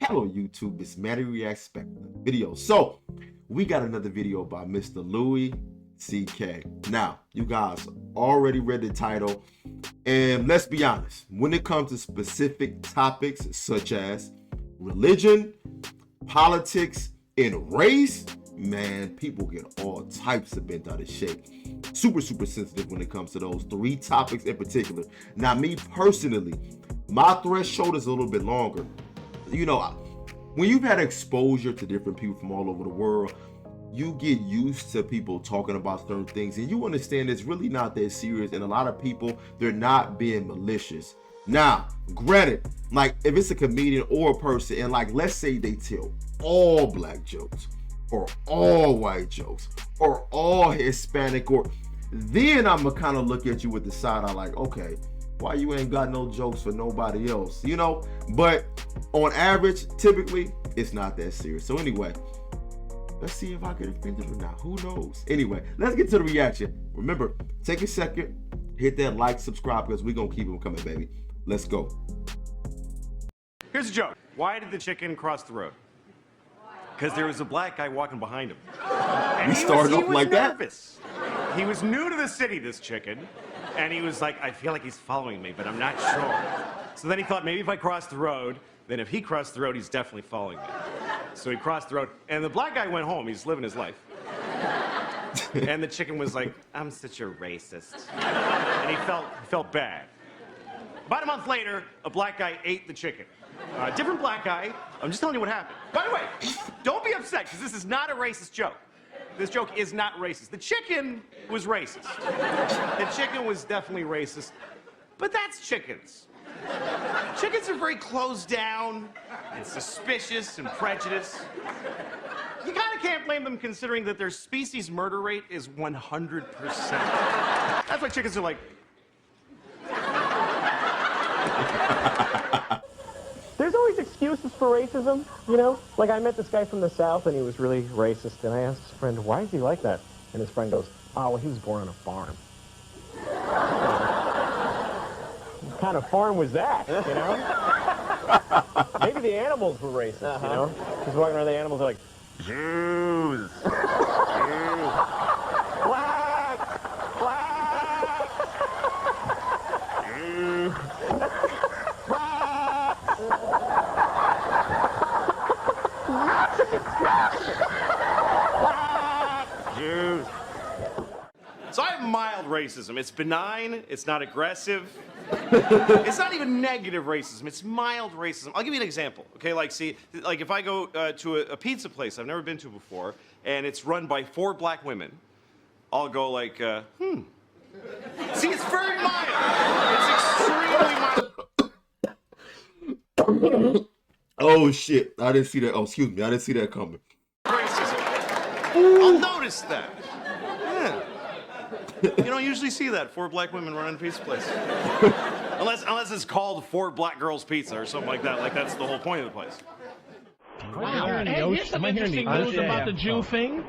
Hello YouTube, it's Manny Reacts back with another video. So we got another video by Mr. Louis CK. Now, you guys already read the title, and let's be honest, when it comes to specific topics such as religion, politics, and race, man, people get all types of bent out of shape. Super sensitive when it comes to those three topics in particular. Now, me personally, my threshold is a little bit longer. You know, when you've had exposure to different people from all over the world, you get used to people talking about certain things, and you understand it's really not that serious. And a lot of people, they're not being malicious. Now, granted, like if it's a comedian or a person, and like let's say they tell all black jokes, or all white jokes, or all Hispanic, or then I'm gonna kind of look at you with the side eye like, okay, why you ain't got no jokes for nobody else, you know? But on average, typically, it's not that serious. So anyway, let's see if I get offended or not. Who knows? Anyway, let's get to the reaction. Remember, take a second, hit that like, subscribe, because we're going to keep them coming, baby. Let's go. Here's a joke. Why did the chicken cross the road? Because there was a black guy walking behind him. And We started off like nervous. He was new to the city, this chicken, and he was like, I feel like he's following me, but I'm not sure. So then he thought, maybe if I cross the road, then if he crossed the road, he's definitely following me. So he crossed the road, and the black guy went home. He's living his life. And the chicken was like, I'm such a racist. And he felt bad. About a month later, a black guy ate the chicken. Different black guy. I'm just telling you what happened. By the way, don't be upset, because this is not a racist joke. This joke is not racist. The chicken was racist. The chicken was definitely racist. But that's chickens. Chickens are very closed down and suspicious and prejudiced. You kind of can't blame them considering that their species murder rate is 100%. That's why chickens are like... There's always excuses for racism, you know? Like, I met this guy from the South, and he was really racist, and I asked his friend, why is he like that? And his friend goes, oh, well, he was born on a farm. What kind of farm was that, you know? Maybe the animals were racist, you know? He's walking around, the animals are like, Jews! Jews! Black! Black! Jews! Jews. So I have mild racism. It's benign. It's not aggressive. It's not even negative racism. It's mild racism. I'll give you an example. Okay, like, see, like if I go to a pizza place I've never been to before, and it's run by 4 black women, I'll go like, See, it's very mild. It's extremely mild. Oh, shit. I didn't see that. Oh, excuse me. I didn't see that coming. Racism. I'll notice that. Yeah. You don't usually see that, 4 black women running a pizza place. Unless it's called 4 Black Girls Pizza or something like that. Like, that's the whole point of the place. Wow. Hey, here's some interesting news about the Jew thing.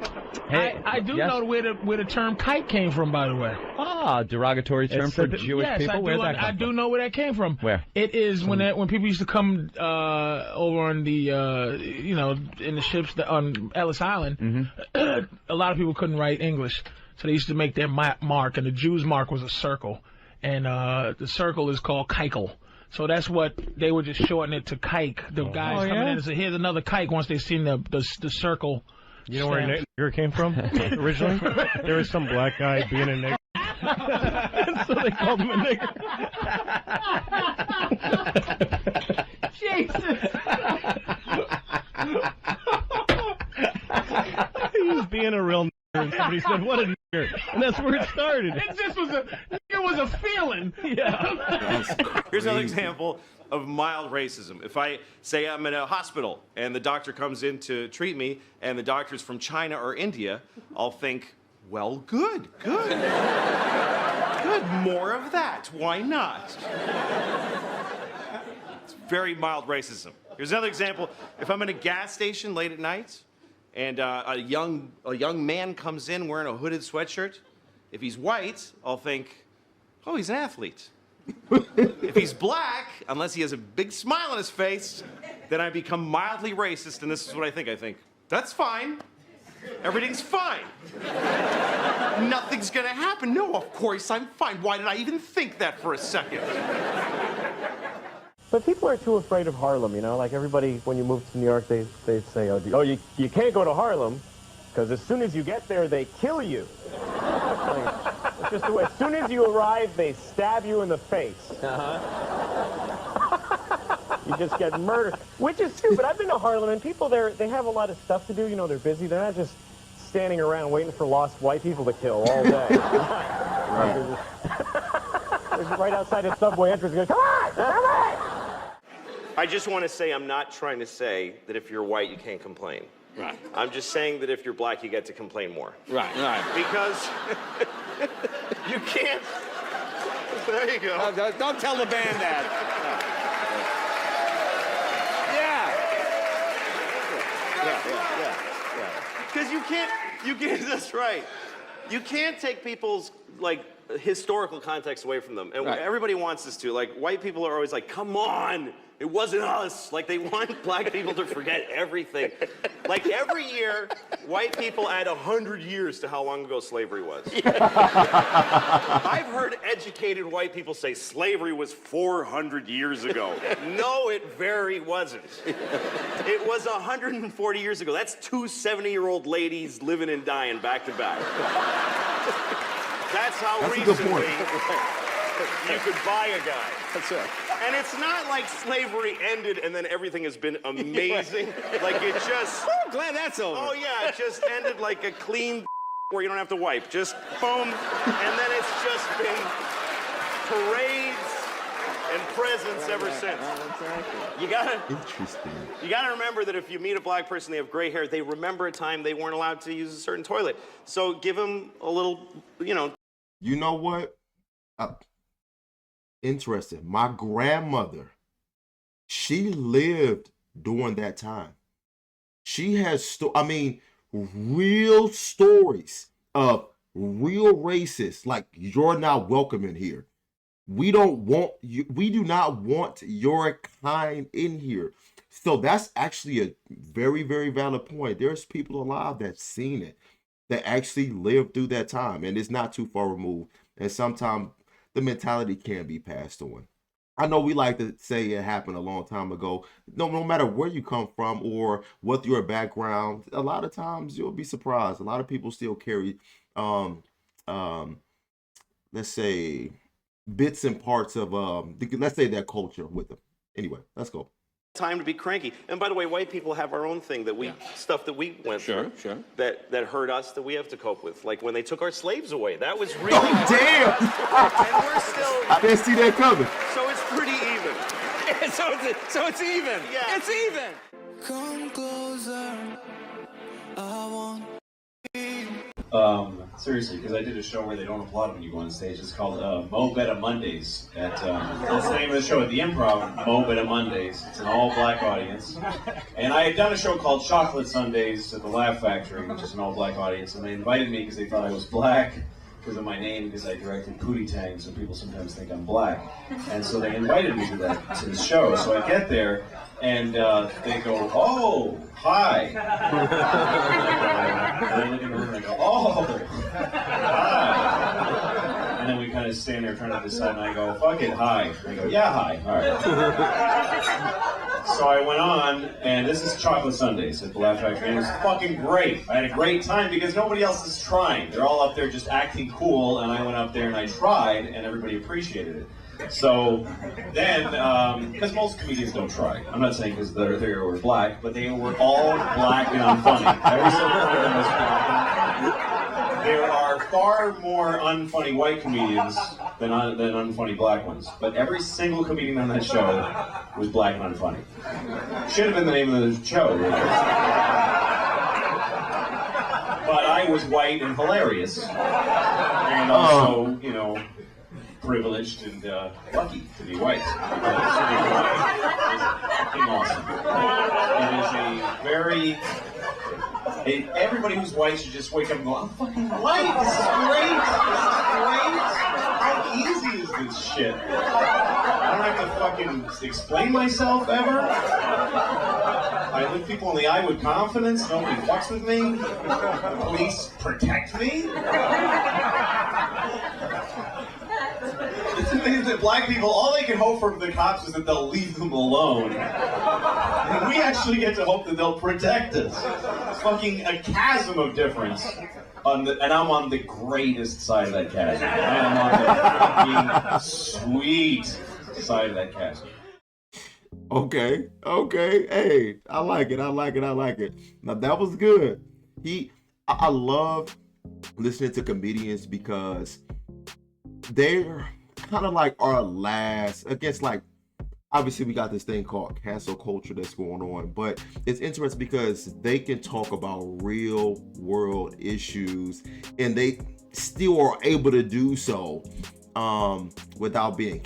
Hey, I do know where the term kike came from, by the way. Ah, derogatory term for Jewish people? Where'd that come from? I do know where that came from. Where? It is when people used to come over on the, you know, in the ships on Ellis Island, a lot of people couldn't write English. So they used to make their mark, and the Jew's mark was a circle. And the circle is called kikel. So that's what they were just shortening it to kike. The guys coming in and say, here's another kike once they've seen the circle. You know where nigger came from originally? There was some black guy being a nigger. So they called him a nigger. Jesus! He was being a real nigger, and somebody said, what a nigger. And that's where it started. It was a feeling. Yeah. Here's another example of mild racism. If I say I'm in a hospital and the doctor comes in to treat me and the doctor's from China or India, I'll think, well, good. Good, more of that. Why not? It's very mild racism. Here's another example. If I'm in a gas station late at night and a young man comes in wearing a hooded sweatshirt, if he's white, I'll think, oh, he's an athlete. If he's black, unless he has a big smile on his face, then I become mildly racist, and this is what I think. I think, that's fine. Everything's fine. Nothing's gonna happen. No, of course I'm fine. Why did I even think that for a second? But people are too afraid of Harlem, you know? Like everybody, when you move to New York, they say, oh, you can't go to Harlem, because as soon as you get there, they kill you. Like, it's just the way. As soon as you arrive, they stab you in the face. You just get murdered, which is stupid. I've been to Harlem, and people there, they have a lot of stuff to do. You know, they're busy. They're not just standing around waiting for lost white people to kill all day. Right. They're right outside the subway entrance going, come on, come on! I just want to say I'm not trying to say that if you're white, you can't complain. Right. I'm just saying that if you're black, you get to complain more. Right, right. Because you can't... There you go. Don't tell the band that. Because you can't, that's right. You can't take people's, like, historical context away from them. And everybody wants us to. Like, white people are always like, come on, it wasn't us. Like, they want black people to forget everything. Like, every year, white people add 100 years to how long ago slavery was. I've heard educated white people say slavery was 400 years ago. No, it very wasn't. It was 140 years ago. That's two 70-year-old ladies living and dying back to back. That's how recently you could buy a guy. That's right. And it's not like slavery ended and then everything has been amazing. Like it just... Oh, glad that's over. Oh yeah, it just ended like a clean where you don't have to wipe. Just boom, and then it's just been parades and presents ever since. You gotta... Interesting. You gotta remember that if you meet a black person, they have gray hair, they remember a time they weren't allowed to use a certain toilet. So give them a little, you know... You know what? Interesting. My grandmother, she lived during that time. She has, real stories of real racists. Like, you're not welcome in here. We don't want you. We do not want your kind in here. So that's actually a very, very valid point. There's people alive that's seen it, that actually lived through that time, and it's not too far removed. And sometimes the mentality can be passed on. I know we like to say it happened a long time ago. No matter where you come from or what your background, a lot of times you'll be surprised. A lot of people still carry, let's say, bits and parts of, let's say, their culture with them. Anyway, let's go. Time to be cranky. And by the way, white people have our own thing that we, stuff that we went through, that hurt us, that we have to cope with. Like when they took our slaves away, that was really... Oh, damn! And we're still... I didn't see that coming. So it's pretty even. so it's even. Yeah. It's even. Come closer. I want... Seriously, because I did a show where they don't applaud when you go on stage. It's called Mo Betta Mondays. That's the name of the show at the Improv, Mo Betta Mondays. It's an all-black audience. And I had done a show called Chocolate Sundays at the Laugh Factory, which is an all-black audience. And they invited me because they thought I was black because of my name, because I directed Pootie Tang, so people sometimes think I'm black. And so they invited me to the show. So I get there, and they go, oh, hi. And I look in the room and I go, oh, hi. And then we kind of stand there trying to decide, and I go, fuck it, hi. And they go, yeah, hi. All right. So I went on, and this is Chocolate Sundays at the Laugh Factory, and it was fucking great. I had a great time because nobody else is trying. They're all up there just acting cool, and I went up there and I tried, and everybody appreciated it. So then, because most comedians don't try. I'm not saying because they were black, but they were all black and unfunny. Every single one of them was black. There are far more unfunny white comedians than unfunny black ones. But every single comedian on that show was black and unfunny. Should have been the name of the show, really. But I was white and hilarious. And also, you know, privileged and lucky to be white. It's fucking awesome. It is a very... everybody who's white should just wake up and go, I'm fucking white! This is great! This is great! How easy is this this shit. I don't have to fucking explain myself ever. I look people in the eye with confidence. Nobody fucks with me. The police protect me. The thing is that black people, all they can hope from the cops is that they'll leave them alone. And we actually get to hope that they'll protect us. It's fucking a chasm of difference. And I'm on the greatest side of that chasm. I'm on the fucking sweet side of that chasm. Okay. Hey, I like it. Now that was good. I love listening to comedians because they're kind of like our last, I guess, like, obviously we got this thing called cancel culture that's going on, but it's interesting because they can talk about real world issues and they still are able to do so without being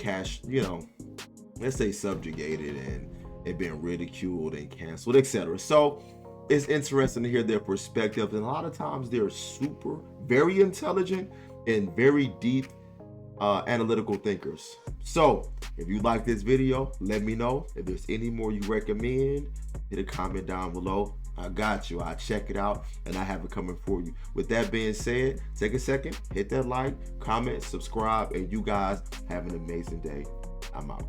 let's say subjugated and being ridiculed and canceled, etc. So it's interesting to hear their perspective, and a lot of times they're very intelligent and very deep analytical thinkers. So if you like this video, let me know. If there's any more you recommend, hit a comment down below. I got you. I'll check it out and I have it coming for you. With that being said, take a second, hit that like, comment, subscribe, and you guys have an amazing day. I'm out.